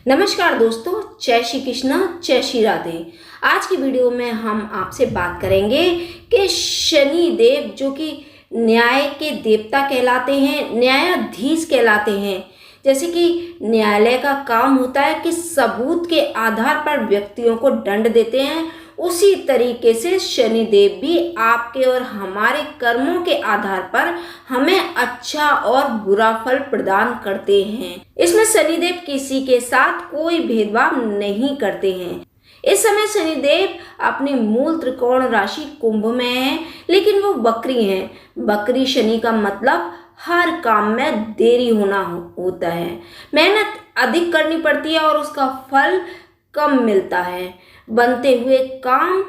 नमस्कार दोस्तों, जय श्री कृष्णा, जय श्री राधे। आज की वीडियो में हम आपसे बात करेंगे कि शनि देव जो कि न्याय के देवता कहलाते हैं, न्यायाधीश कहलाते हैं। जैसे कि न्यायालय का काम होता है कि सबूत के आधार पर व्यक्तियों को दंड देते हैं, उसी तरीके से शनि देव भी आपके और हमारे कर्मों के आधार पर हमें अच्छा और बुरा फल प्रदान करते हैं। इसमें शनिदेव किसी के साथ कोई भेदभाव नहीं करते हैं। इस समय शनिदेव अपनी मूल त्रिकोण राशि कुंभ में है, लेकिन वो बकरी हैं। बकरी शनि का मतलब हर काम में देरी होना होता है, मेहनत अधिक करनी पड़ती है और उसका फल कम मिलता है। बनते हुए काम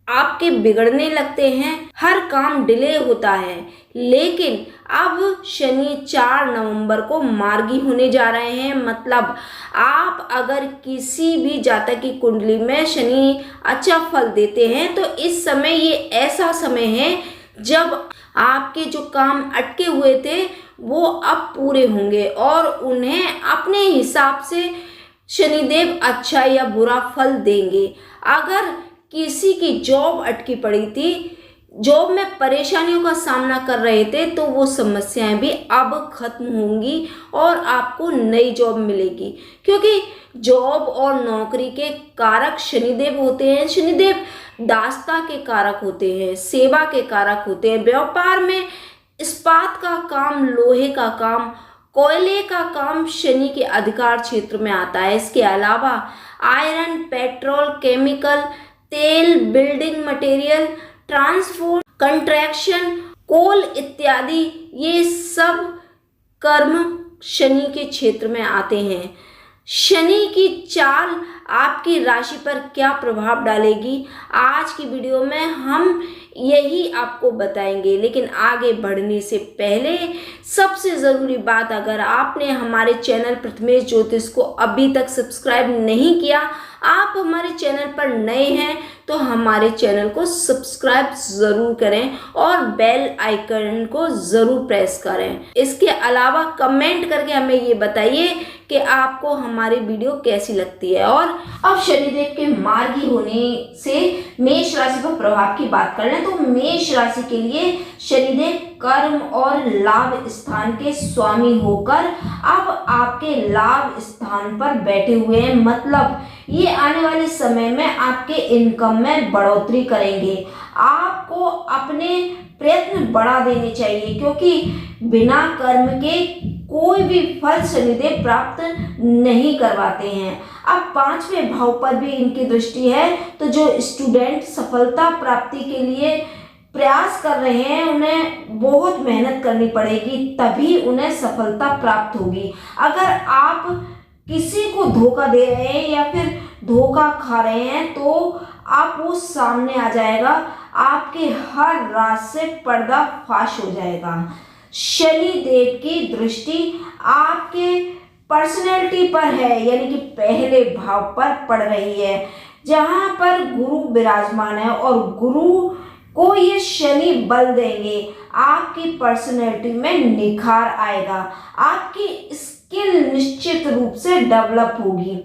आपके बिगड़ने लगते हैं, हर काम डिले होता है। लेकिन अब शनि 4 नवंबर को मार्गी होने जा रहे हैं। मतलब आप अगर किसी भी जातक की कुंडली में शनि अच्छा फल देते हैं तो इस समय ये ऐसा समय है जब आपके जो काम अटके हुए थे वो अब पूरे होंगे और उन्हें अपने हिसाब से शनिदेव अच्छा या बुरा फल देंगे। अगर किसी की जॉब अटकी पड़ी थी, जॉब में परेशानियों का सामना कर रहे थे, तो वो समस्याएं भी अब खत्म होंगी और आपको नई जॉब मिलेगी, क्योंकि जॉब और नौकरी के कारक शनिदेव होते हैं। शनिदेव दासता के कारक होते हैं, सेवा के कारक होते हैं। व्यापार में इस्पात का काम, लोहे का काम, कोयले का काम शनि के अधिकार क्षेत्र में आता है। इसके अलावा आयरन, पेट्रोल, केमिकल, तेल, बिल्डिंग मटेरियल, ट्रांसपोर्ट, कंस्ट्रक्शन, कोल इत्यादि, ये सब कर्म शनि के क्षेत्र में आते हैं। शनि की चाल आपकी राशि पर क्या प्रभाव डालेगी, आज की वीडियो में हम यही आपको बताएंगे। लेकिन आगे बढ़ने से पहले सबसे ज़रूरी बात, अगर आपने हमारे चैनल प्रथमेश ज्योतिष को अभी तक सब्सक्राइब नहीं किया, आप हमारे चैनल पर नए हैं तो हमारे चैनल को सब्सक्राइब ज़रूर करें और बेल आइकन को ज़रूर प्रेस करें। इसके अलावा कमेंट करके हमें ये बताइए कि आपको हमारी वीडियो कैसी लगती है। और अब शनिदेव के मार्गी होने से मेष राशि पर प्रभाव की बात कर लें तो मेष राशि के लिए शनिदेव कर्म और लाभ स्थान के स्वामी होकर अब आपके लाभ स्थान पर बैठे हुए हैं। मतलब ये आने वाले समय में आपके इनकम में बढ़ोतरी करेंगे। आपको अपने प्रयत्न बढ़ा देने चाहिए, क्योंकि बिना कर्म के कोई भी फल शनिदेव प्राप्त नहीं करवाते हैं। अब 5वें भाव पर भी इनकी दृष्टि है, तो जो स्टूडेंट सफलता प्राप्ति के लिए प्रयास कर रहे हैं उन्हें बहुत मेहनत करनी पड़ेगी, तभी उन्हें सफलता प्राप्त होगी। अगर आप किसी को धोखा दे रहे हैं या फिर धोखा खा रहे हैं तो आप वो सामने आ जाएगा, आपके हर राज से पर्दा फाश हो जाएगा। शनि देव की दृष्टि आपके पर्सनैलिटी पर है, यानी कि पहले भाव पर पड़ रही है, जहां पर गुरु विराजमान है और गुरु को ये शनि बल देंगे। आपकी पर्सनैलिटी में निखार आएगा, आपकी स्किल निश्चित रूप से डेवलप होगी।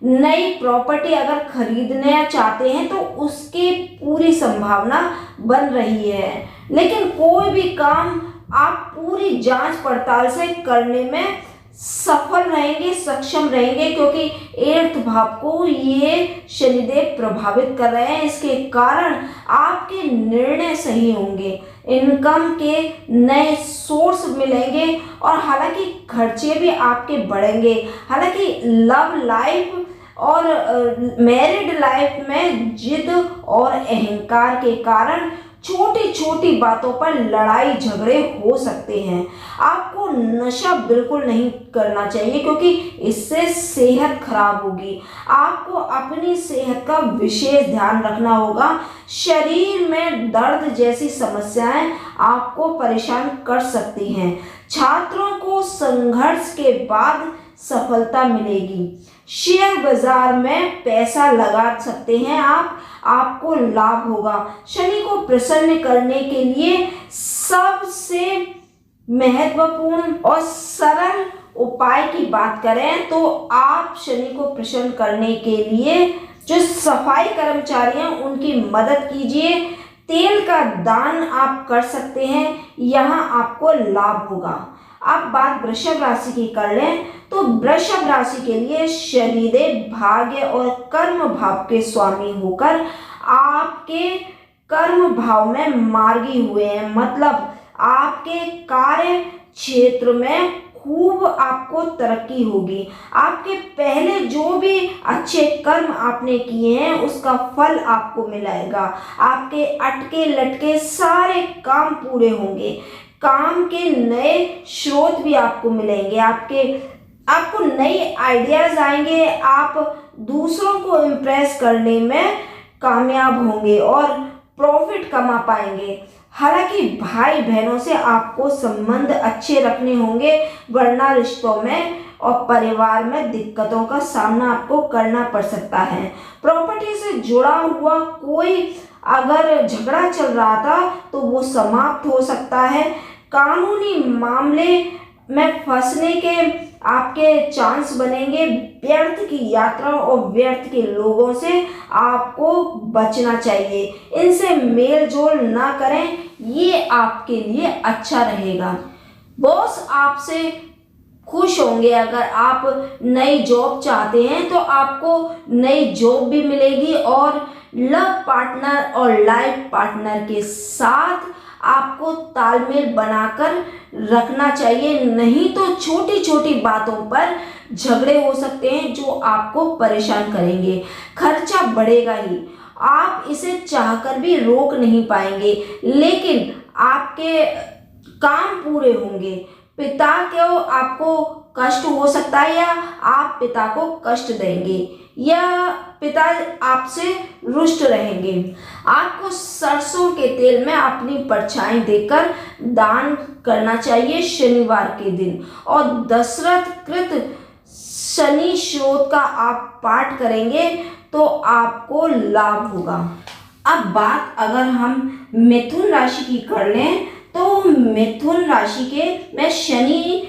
नई प्रॉपर्टी अगर खरीदना चाहते हैं तो उसकी पूरी संभावना बन रही है। लेकिन कोई भी काम आप पूरी जांच पड़ताल से करने में सफल रहेंगे, सक्षम रहेंगे, क्योंकि 8th भाव को ये शनिदेव प्रभावित कर रहे हैं। इसके कारण आपके निर्णय सही होंगे, इनकम के नए सोर्स मिलेंगे और हालांकि खर्चे भी आपके बढ़ेंगे। हालांकि लव लाइफ और मैरिड लाइफ में जिद और अहंकार के कारण छोटी छोटी बातों पर लड़ाई झगड़े हो सकते हैं। आपको नशा बिल्कुल नहीं करना चाहिए, क्योंकि इससे सेहत खराब होगी। आपको अपनी सेहत का विशेष ध्यान रखना होगा। शरीर में दर्द जैसी समस्याएं आपको परेशान कर सकती हैं। छात्रों को संघर्ष के बाद सफलता मिलेगी। शेयर बाजार में पैसा लगा सकते हैं आप, आपको लाभ होगा। शनि को प्रसन्न करने के लिए सबसे महत्वपूर्ण और सरल उपाय की बात करें तो आप शनि को प्रसन्न करने के लिए जो सफाई कर्मचारी हैं उनकी मदद कीजिए। तेल का दान आप कर सकते हैं, यहाँ आपको लाभ होगा। अब बात वृषभ राशि की कर लें तो वृषभ राशि के लिए शनिदेव भाग्य और कर्म भाव के स्वामी होकर आपके कर्म भाव में मार्गी हुए हैं। मतलब आपके कार्य क्षेत्र में खूब आपको तरक्की होगी। आपके पहले जो भी अच्छे कर्म आपने किए हैं उसका फल आपको मिलेगा। आपके अटके लटके सारे काम पूरे होंगे। काम के नए स्रोत भी आपको मिलेंगे। आपको नए आइडियाज आएंगे। आप दूसरों को इम्प्रेस करने में कामयाब होंगे और प्रॉफिट कमा पाएंगे। हालांकि भाई बहनों से आपको संबंध अच्छे रखने होंगे, वरना रिश्तों में और परिवार में दिक्कतों का सामना आपको करना पड़ सकता है। प्रॉपर्टी से जुड़ा हुआ कोई अगर झगड़ा चल रहा था तो वो समाप्त हो सकता है। कानूनी मामले में फंसने के आपके चांस बनेंगे। व्यर्थ की यात्रा और व्यर्थ के लोगों से आपको बचना चाहिए। इनसे मेल जोल ना करें, ये आपके लिए अच्छा रहेगा। बॉस आपसे खुश होंगे। अगर आप नई जॉब चाहते हैं तो आपको नई जॉब भी मिलेगी और लव पार्टनर और लाइफ पार्टनर के साथ आपको तालमेल बनाकर रखना चाहिए, नहीं तो छोटी छोटी बातों पर झगड़े हो सकते हैं जो आपको परेशान करेंगे। खर्चा बढ़ेगा ही, आप इसे चाहकर भी रोक नहीं पाएंगे, लेकिन आपके काम पूरे होंगे। पिता को आपको कष्ट हो सकता है या आप पिता को कष्ट देंगे या पिता आपसे रुष्ट रहेंगे। आपको सरसों के तेल में अपनी परछाई देकर दान करना चाहिए शनिवार के दिन। और दशरथ कृत शनि स्रोत का आप पाठ करेंगे तो आपको लाभ होगा। अब बात अगर हम मिथुन राशि की कर लें तो मिथुन राशि के में शनि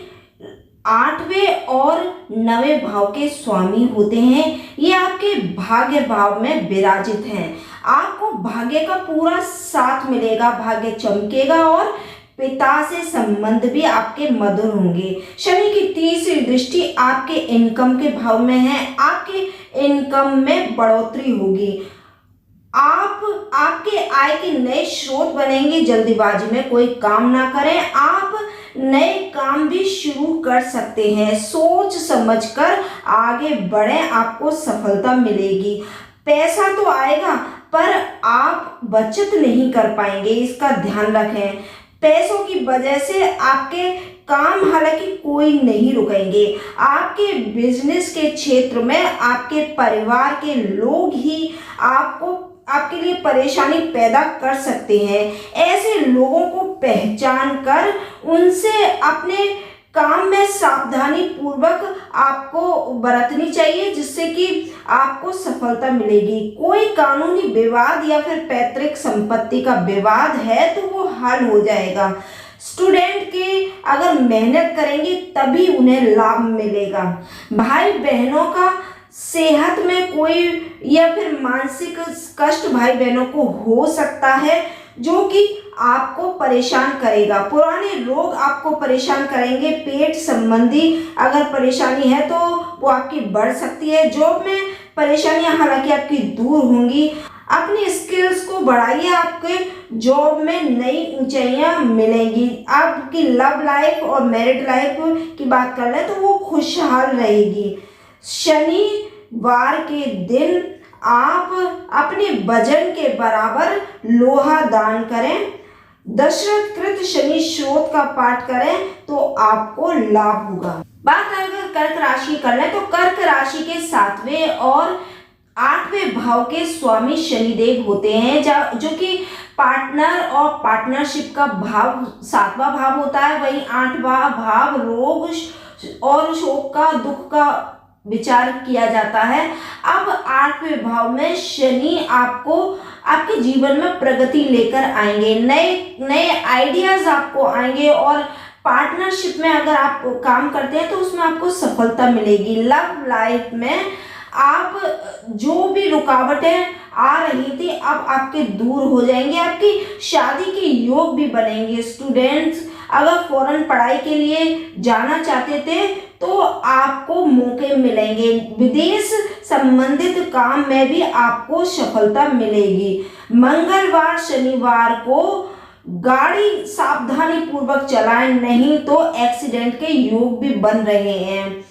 8वें और 9वें भाव के स्वामी होते हैं। ये आपके भाग्य भाव में विराजित हैं। आपको भाग्य का पूरा साथ मिलेगा, भाग्य चमकेगा और पिता से संबंध भी आपके मधुर होंगे। शनि की तीसरी दृष्टि आपके इनकम के भाव में है। आपके इनकम में बढ़ोतरी होगी। आपके आय के नए स्रोत बनेंगे। जल्दीबाजी में कोई काम ना करें। आप नए काम भी शुरू कर सकते हैं। सोच समझकर आगे बढ़ें, आपको सफलता मिलेगी। पैसा तो आएगा पर आप बचत नहीं कर पाएंगे, इसका ध्यान रखें। पैसों की वजह से आपके काम हालांकि कोई नहीं रुकेंगे। आपके बिजनेस के क्षेत्र में आपके परिवार के लोग ही आपके लिए परेशानी पैदा कर सकते हैं। ऐसे लोगों को पहचान कर उनसे अपने काम में सावधानी पूर्वक आपको बरतनी चाहिए, जिससे कि आपको सफलता मिलेगी। कोई कानूनी विवाद या फिर पैतृक संपत्ति का विवाद है तो वो हल हो जाएगा। स्टूडेंट के अगर मेहनत करेंगे तभी उन्हें लाभ मिलेगा। भाई बहनों का सेहत में कोई या फिर मानसिक कष्ट भाई बहनों को हो सकता है जो कि आपको परेशान करेगा। पुराने रोग आपको परेशान करेंगे। पेट संबंधी अगर परेशानी है तो वो आपकी बढ़ सकती है। जॉब में परेशानियां हालांकि आपकी दूर होंगी। अपनी स्किल्स को बढ़ाइए, आपके जॉब में नई ऊंचाइयां मिलेंगी। आपकी लव लाइफ और मैरिड लाइफ की बात कर ले तो वो खुशहाल रहेगी। शनिवार के दिन आप अपने वजन के बराबर लोहा दान करें। दशरथ कृत शनि स्रोत का पाठ करें तो आपको लाभ होगा। बात अगर कर्क राशि कर लें तो कर्क राशि के 7वें और 8वें भाव के स्वामी शनिदेव होते हैं, जो कि पार्टनर और पार्टनरशिप का भाव 7वां भाव होता है। वहीं 8वां भाव रोग और शोक का, दुख का विचार किया जाता है। अब 8वें भाव में शनि आपके जीवन में प्रगति लेकर आएंगे। नए नए आइडियाज आपको आएंगे और पार्टनरशिप में अगर आप काम करते हैं तो उसमें आपको सफलता मिलेगी। लव लाइफ में आप जो भी रुकावटें आ रही थी अब आपके दूर हो जाएंगे, आपकी शादी के योग भी बनेंगे। स्टूडेंट्स अगर फॉरेन पढ़ाई के लिए जाना चाहते थे तो आपको मौके मिलेंगे। विदेश संबंधित काम में भी आपको सफलता मिलेगी। मंगलवार शनिवार को गाड़ी सावधानी पूर्वक चलाएं, नहीं तो एक्सीडेंट के योग भी बन रहे हैं।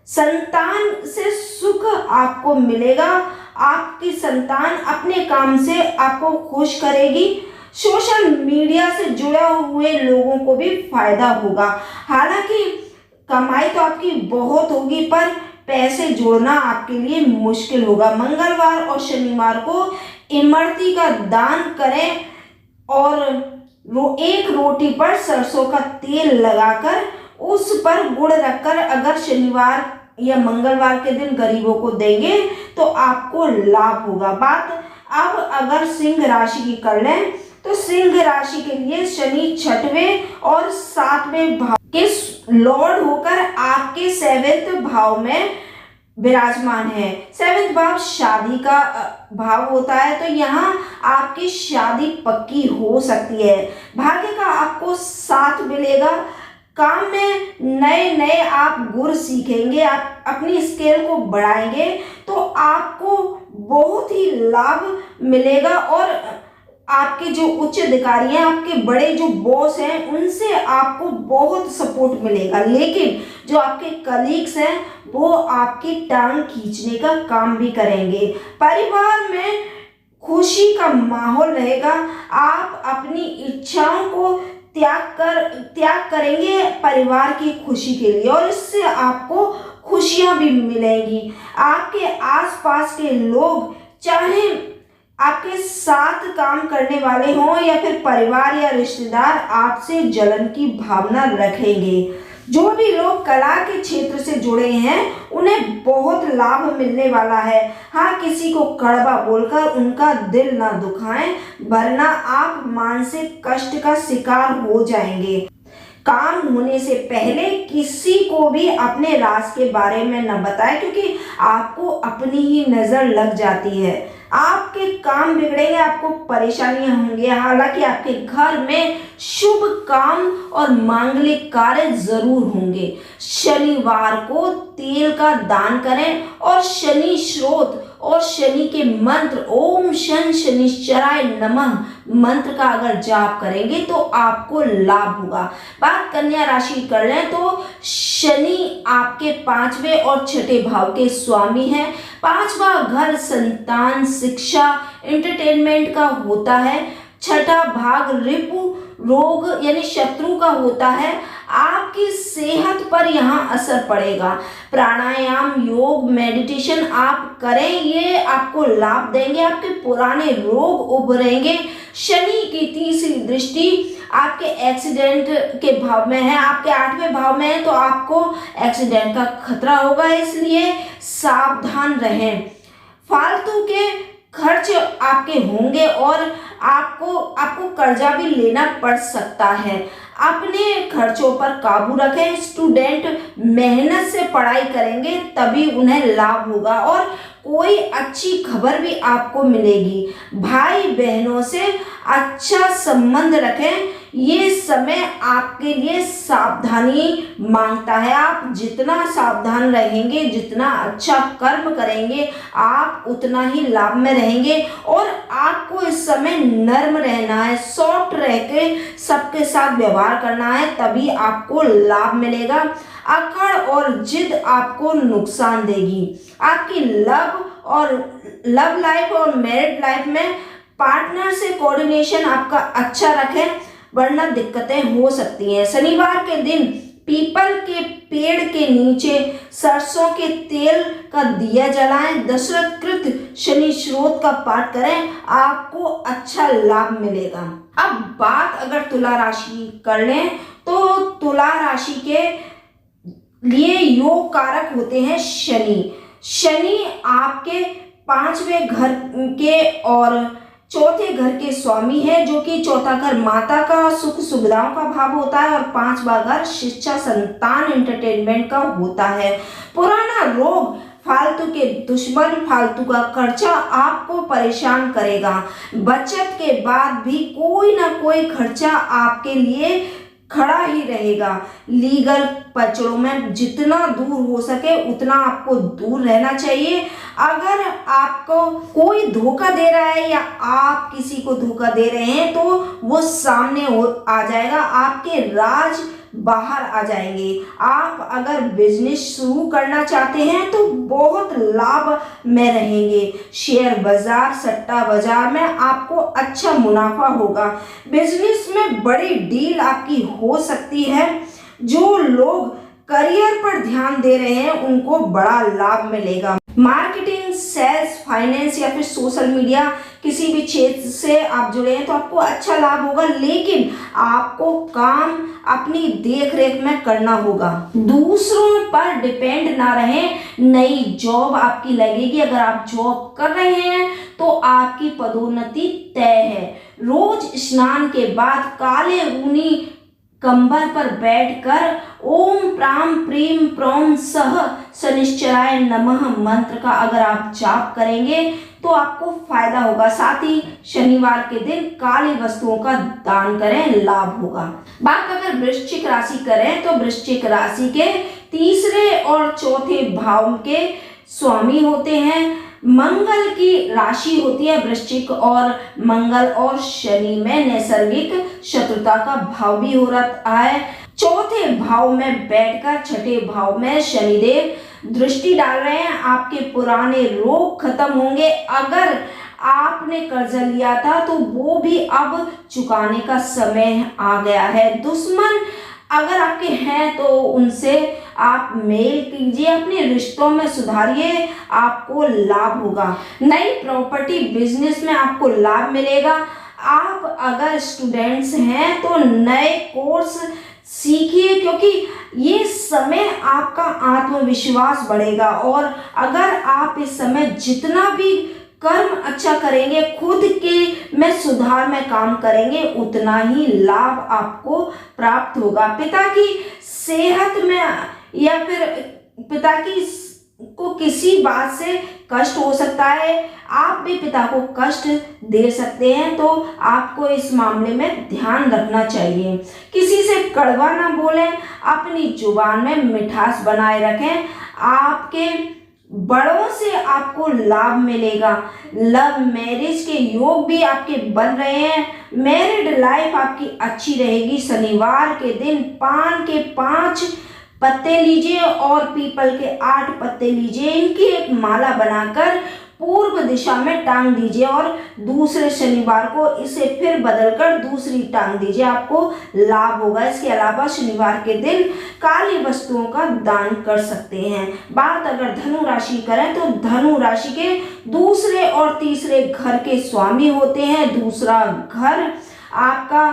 संतान से सुख आपको मिलेगा। आपकी संतान अपने काम से आपको खुश करेगी। सोशल मीडिया से जुड़े हुए लोगों को भी फायदा होगा। हालांकि कमाई तो आपकी बहुत होगी पर पैसे जोड़ना आपके लिए मुश्किल होगा। मंगलवार और शनिवार को इमरती का दान करें और एक रोटी पर सरसों का तेल लगाकर उस पर गुड़ रखकर अगर शनिवार या मंगलवार के दिन गरीबों को देंगे तो आपको लाभ होगा। बात अब अगर सिंह राशि की कर लें तो सिंह राशि के लिए शनि छठवें और सातवें भाव के लॉर्ड होकर आपके 7वें भाव में विराजमान है। 7वां भाव शादी का भाव होता है, तो यहाँ आपकी शादी पक्की हो सकती है। भाग्य का आपको साथ मिलेगा। काम में नए नए आप गुर सीखेंगे, आप अपनी स्किल को बढ़ाएंगे तो आपको बहुत ही लाभ मिलेगा और आपके जो उच्च अधिकारी हैं, आपके बड़े जो बॉस हैं, उनसे आपको बहुत सपोर्ट मिलेगा। लेकिन जो आपके कलीग्स हैं वो आपकी टांग खींचने का काम भी करेंगे। परिवार में खुशी का माहौल रहेगा। आप अपनी इच्छाओं को त्याग करेंगे परिवार की खुशी के लिए और इससे आपको खुशियां भी मिलेंगी। आपके आसपास के लोग, चाहे आपके साथ काम करने वाले हों या फिर परिवार या रिश्तेदार, आपसे जलन की भावना रखेंगे। जो भी लोग कला के क्षेत्र से जुड़े हैं उन्हें बहुत लाभ मिलने वाला है। हाँ, किसी को कड़वा बोलकर उनका दिल ना दुखाएं, वरना आप मानसिक कष्ट का शिकार हो जाएंगे। काम होने से पहले किसी को भी अपने राज के बारे में न बताएं, क्योंकि आपको अपनी ही नजर लग जाती है। आपके काम बिगड़ेंगे, आपको परेशानियां होंगी। हालांकि आपके घर में शुभ काम और मांगलिक कार्य जरूर होंगे। शनिवार को तेल का दान करें और शनि स्रोत और शनि के मंत्र ओम शन शनिश्चराय नमः मंत्र का अगर जाप करेंगे तो आपको लाभ होगा। बात कन्या राशि कर लें तो शनि आपके 5वें और 6ठे भाव के स्वामी हैं। 5वां घर संतान, शिक्षा, एंटरटेनमेंट का होता है। 6ठा भाग रिपु रोग यानी शत्रु का होता है। आपकी सेहत पर यहाँ असर पड़ेगा। प्राणायाम, योग, मेडिटेशन आप करें, ये आपको लाभ देंगे। आपके पुराने रोग उभरेंगे। शनि की तीसरी दृष्टि आपके एक्सीडेंट के भाव में है, आपके 8वें भाव में है, तो आपको एक्सीडेंट का खतरा होगा, इसलिए सावधान रहें। फालतू के खर्च आपके होंगे और आपको कर्जा भी लेना पड़ सकता है। अपने खर्चों पर काबू रखें। स्टूडेंट मेहनत से पढ़ाई करेंगे तभी उन्हें लाभ होगा और कोई अच्छी खबर भी आपको मिलेगी। भाई बहनों से अच्छा संबंध रखें। ये समय आपके लिए सावधानी मांगता है। आप जितना सावधान रहेंगे, जितना अच्छा कर्म करेंगे, आप उतना ही लाभ में रहेंगे। और आपको इस समय नर्म रहना है, सॉफ्ट रह के सबके साथ व्यवहार करना है, तभी आपको लाभ मिलेगा। अकड़ और जिद आपको नुकसान देगी। आपकी लव लाइफ और मैरिड लाइफ में पार्टनर से कोऑर्डिनेशन आपका अच्छा रखें, वरना दिक्कतें हो सकती हैं। शनिवार के दिन पीपल के पेड़ के नीचे सरसों के तेल का दिया जलाएं। दशरथ शनि स्रोत का पाठ करें, आपको अच्छा लाभ मिलेगा। अब बात अगर तुला राशि की कर लें तो तुला राशि के लिए योग कारक होते हैं शनि। शनि आपके 5वें घर के और चौथे घर के स्वामी है, जो कि चौथा घर माता का सुख सुविधाओं का भाव होता है और पांचवा घर शिक्षा, संतान, एंटरटेनमेंट का होता है। पुराना रोग, फालतू के दुश्मन, फालतू का खर्चा आपको परेशान करेगा। बचत के बाद भी कोई ना कोई खर्चा आपके लिए खड़ा ही रहेगा। लीगल पचड़ों में जितना दूर हो सके उतना आपको दूर रहना चाहिए। अगर आपको कोई धोखा दे रहा है या आप किसी को धोखा दे रहे हैं तो वो सामने आ जाएगा, आपके राज बाहर आ जाएंगे। आप अगर बिजनेस शुरू करना चाहते हैं तो बहुत लाभ में रहेंगे। शेयर बाजार, सट्टा बाजार में आपको अच्छा मुनाफा होगा। बिजनेस में बड़ी डील आपकी हो सकती है। जो लोग करियर पर ध्यान दे रहे हैं उनको बड़ा लाभ मिलेगा। मार्केटिंग, सेल्स, फाइनेंस या फिर सोशल मीडिया, किसी भी क्षेत्र से आप जुड़े हैं तो आपको अच्छा लाभ होगा, लेकिन आपको काम अपनी देख रेख में करना होगा। दूसरों पर डिपेंड ना रहें। नई जॉब आपकी लगेगी। अगर आप जॉब कर रहे हैं तो आपकी पदोन्नति तय है। रोज स्नान के बाद काले ऊनी कंबल पर बैठकर ओम प्राम प्रीम प्रोम सह शनिश्चराय नमः मंत्र का अगर आप जाप करेंगे तो आपको फायदा होगा। साथ ही शनिवार के दिन काली वस्तुओं का दान करें, लाभ होगा। बात अगर वृश्चिक राशि करें तो वृश्चिक राशि के तीसरे और चौथे भाव के स्वामी होते हैं। मंगल की राशि होती है वृश्चिक, और मंगल और शनि में नैसर्गिक शत्रुता का भाव भी हो रहा है। चौथे भाव में बैठकर छठे भाव में शनिदेव दृष्टि डाल रहे हैं। आपके पुराने रोग खत्म होंगे। अगर आपने कर्जा लिया था तो वो भी अब चुकाने का समय आ गया है। दुश्मन अगर आपके हैं तो उनसे आप मेल कीजिए, अपने रिश्तों में सुधारिए, आपको लाभ होगा। नई प्रॉपर्टी, बिजनेस में आपको लाभ मिलेगा। आप अगर स्टूडेंट्स हैं तो नए कोर्स सीखिए, क्योंकि ये समय आपका आत्मविश्वास बढ़ेगा। और अगर आप इस समय जितना भी कर्म अच्छा करेंगे, खुद के में सुधार में काम करेंगे, उतना ही लाभ आपको प्राप्त होगा। पिता की सेहत में या फिर पिता की को किसी बात से कष्ट हो सकता है, आप भी पिता को कष्ट दे सकते हैं, तो आपको इस मामले में ध्यान रखना चाहिए। किसी से कड़वा ना बोलें, अपनी जुबान में मिठास बनाए रखें। आपके बड़ों से आपको लाभ मिलेगा। लव मैरिज के योग भी आपके बन रहे हैं। मैरिड लाइफ आपकी अच्छी रहेगी। शनिवार के दिन पान के 5 पत्ते लीजिए और पीपल के 8 पत्ते लीजिए। इनकी एक माला बनाकर पूर्व दिशा में टांग दीजिए और दूसरे शनिवार को इसे फिर बदलकर दूसरी टांग दीजिए, आपको लाभ होगा। इसके अलावा शनिवार के दिन काली वस्तुओं का दान कर सकते हैं। बात अगर धनु राशि करें तो धनु राशि के दूसरे और तीसरे घर के स्वामी होते हैं। दूसरा घर आपका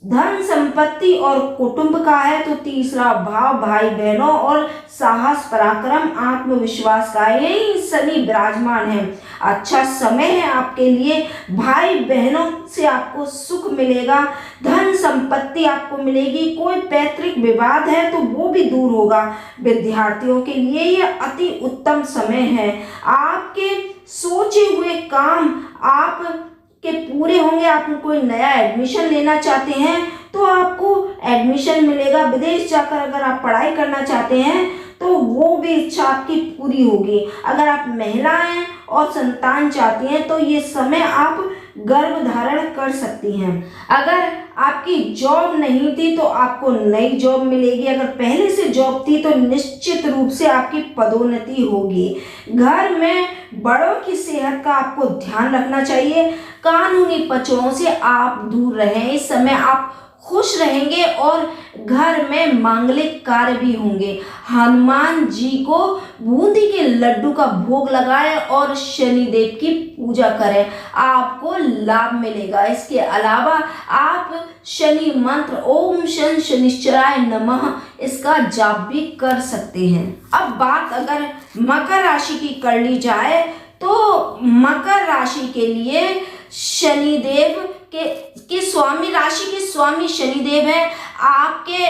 धन, संपत्ति और कुटुंब का है, तो तीसरा भाव भाई बहनों और साहस, पराक्रम, आत्मविश्वास का है। यही शनि विराजमान है। अच्छा समय है आपके लिए। भाई बहनों से आपको सुख मिलेगा, धन संपत्ति आपको मिलेगी। कोई पैतृक विवाद है तो वो भी दूर होगा। विद्यार्थियों के लिए यह अति उत्तम समय है। आपके सोचे हुए काम आप के पूरे होंगे। आप कोई नया एडमिशन लेना चाहते हैं तो आपको एडमिशन मिलेगा। विदेश जाकर अगर आप पढ़ाई करना चाहते हैं तो वो भी इच्छा आपकी पूरी होगी। अगर आप महिला हैं और संतान चाहती हैं तो ये समय आप गर्भ धारण कर सकती हैं। अगर आपकी जॉब नहीं थी तो आपको नई जॉब मिलेगी। अगर पहले से जॉब थी तो निश्चित रूप से आपकी पदोन्नति होगी। घर में बड़ों की सेहत का आपको ध्यान रखना चाहिए। कानूनी पचड़ों से आप दूर रहें। इस समय आप खुश रहेंगे और घर में मांगलिक कार्य भी होंगे। हनुमान जी को बूंदी के लड्डू का भोग लगाएं और शनिदेव की पूजा करें, आपको लाभ मिलेगा। इसके अलावा आप शनि मंत्र ओम शन शनिश्चराय नमः इसका जाप भी कर सकते हैं। अब बात अगर मकर राशि की कर ली जाए तो मकर राशि के लिए शनिदेव के स्वामी, राशि के स्वामी शनिदेव हैं। आपके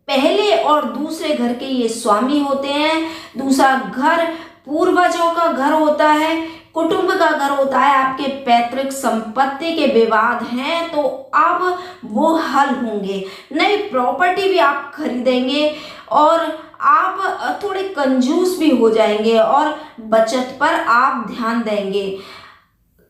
पहले और दूसरे घर के ये स्वामी होते हैं। दूसरा घर पूर्वजों का घर होता है, कुटुंब का घर होता है। आपके पैतृक संपत्ति के विवाद हैं तो अब वो हल होंगे। नई प्रॉपर्टी भी आप खरीदेंगे और आप थोड़े कंजूस भी हो जाएंगे और बचत पर आप ध्यान देंगे।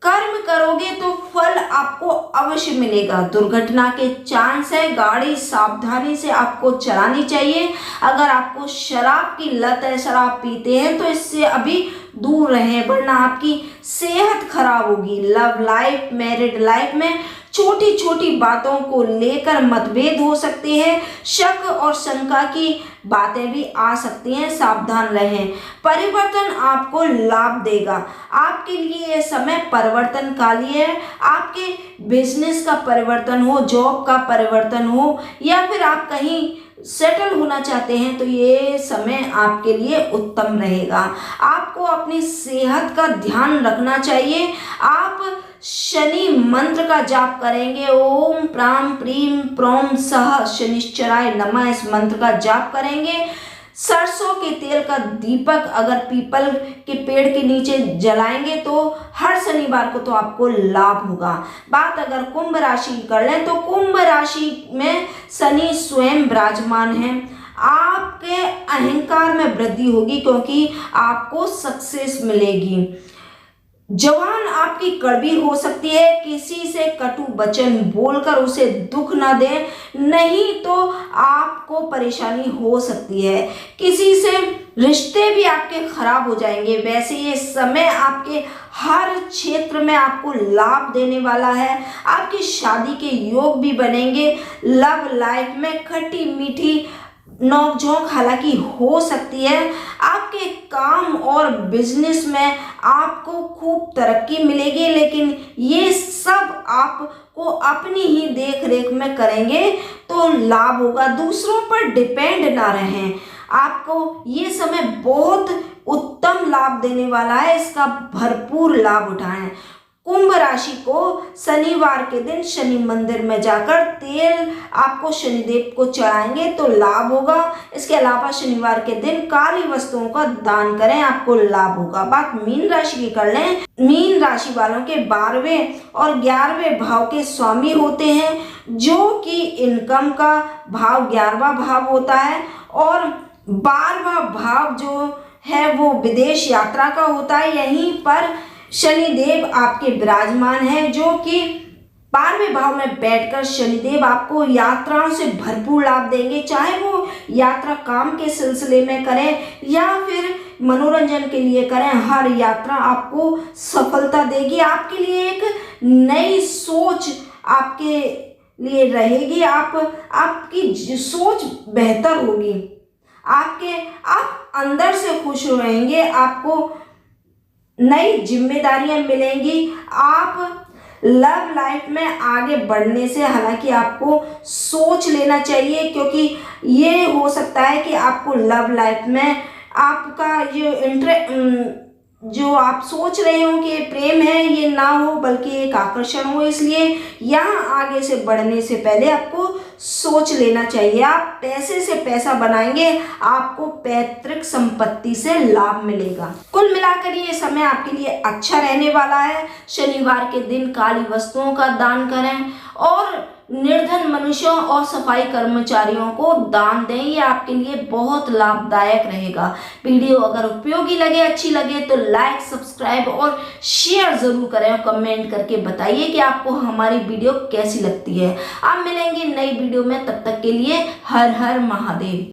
कर्म करोगे तो फल आपको अवश्य मिलेगा। दुर्घटना के चांस है, गाड़ी सावधानी से आपको चलानी चाहिए। अगर आपको शराब की लत है, शराब पीते हैं, तो इससे अभी दूर रहें वरना आपकी सेहत खराब होगी। लव लाइफ, मैरिड लाइफ में छोटी छोटी बातों को लेकर मतभेद हो सकते हैं। शक और शंका की बातें भी आ सकती हैं, सावधान रहें। परिवर्तन आपको लाभ देगा। आपके लिए यह समय परिवर्तन कालीन है। आपके बिजनेस का परिवर्तन हो, जॉब का परिवर्तन हो या फिर आप कहीं सेटल होना चाहते हैं तो ये समय आपके लिए उत्तम रहेगा। आपको अपनी सेहत का ध्यान रखना चाहिए। आप शनि मंत्र का जाप करेंगे। ओम प्राम प्रीम प्रोम सह शनिश्चराय नमः, इस मंत्र का जाप करेंगे। सरसों के तेल का दीपक अगर पीपल के पेड़ के नीचे जलाएंगे तो हर शनिवार को तो आपको लाभ होगा। बात अगर कुंभ राशि की कर लें तो कुंभ राशि में शनि स्वयं विराजमान है। आपके अहंकार में वृद्धि होगी क्योंकि आपको सक्सेस मिलेगी। जवान आपकी कड़वी हो सकती है। किसी से कटु वचन बोलकर उसे दुख न दें, नहीं तो आपको परेशानी हो सकती है। किसी से रिश्ते भी आपके खराब हो जाएंगे। वैसे ये समय आपके हर क्षेत्र में आपको लाभ देने वाला है। आपकी शादी के योग भी बनेंगे। लव लाइफ में खट्टी मीठी नोकझोंक हालांकि हो सकती है। आपके काम और बिजनेस में आपको खूब तरक्की मिलेगी, लेकिन ये सब आपको अपनी ही देख रेख में करेंगे तो लाभ होगा। दूसरों पर डिपेंड ना रहें। आपको ये समय बहुत उत्तम लाभ देने वाला है, इसका भरपूर लाभ उठाएं। कुंभ राशि को शनिवार के दिन शनि मंदिर में जाकर तेल आपको शनिदेव को चढ़ाएंगे तो लाभ होगा। इसके अलावा शनिवार के दिन काली वस्तुओं का दान करें, आपको लाभ होगा। बात मीन राशि की कर लें। मीन राशि वालों के 12वें और 11वें भाव के स्वामी होते हैं, जो कि इनकम का भाव 11वां भाव होता है और 12वां भाव जो है वो विदेश यात्रा का होता है। यहीं पर शनिदेव आपके विराजमान हैं, जो कि 12वें भाव में बैठकर शनिदेव आपको यात्राओं से भरपूर लाभ देंगे। चाहे वो यात्रा काम के सिलसिले में करें या फिर मनोरंजन के लिए करें, हर यात्रा आपको सफलता देगी। आपके लिए एक नई सोच आपके लिए रहेगी। आपकी सोच बेहतर होगी। आप अंदर से खुश रहेंगे। आपको नई जिम्मेदारियां मिलेंगी। आप लव लाइफ में आगे बढ़ने से हालांकि आपको सोच लेना चाहिए, क्योंकि ये हो सकता है कि आपको लव लाइफ में आपका जो आप सोच रहे हो कि प्रेम है ये ना हो बल्कि एक आकर्षण हो। इसलिए यहाँ आगे से बढ़ने से पहले आपको सोच लेना चाहिए। आप पैसे से पैसा बनाएंगे, आपको पैतृक संपत्ति से लाभ मिलेगा। कुल मिलाकर ये समय आपके लिए अच्छा रहने वाला है। शनिवार के दिन काली वस्तुओं का दान करें और निर्धन मनुष्यों और सफाई कर्मचारियों को दान दें। ये आपके लिए बहुत लाभदायक रहेगा। वीडियो अगर उपयोगी लगे, अच्छी लगे तो लाइक, सब्सक्राइब और शेयर जरूर करें और कमेंट करके बताइए कि आपको हमारी वीडियो कैसी लगती है। आप मिलेंगे नई वीडियो में, तब तक के लिए हर हर महादेव।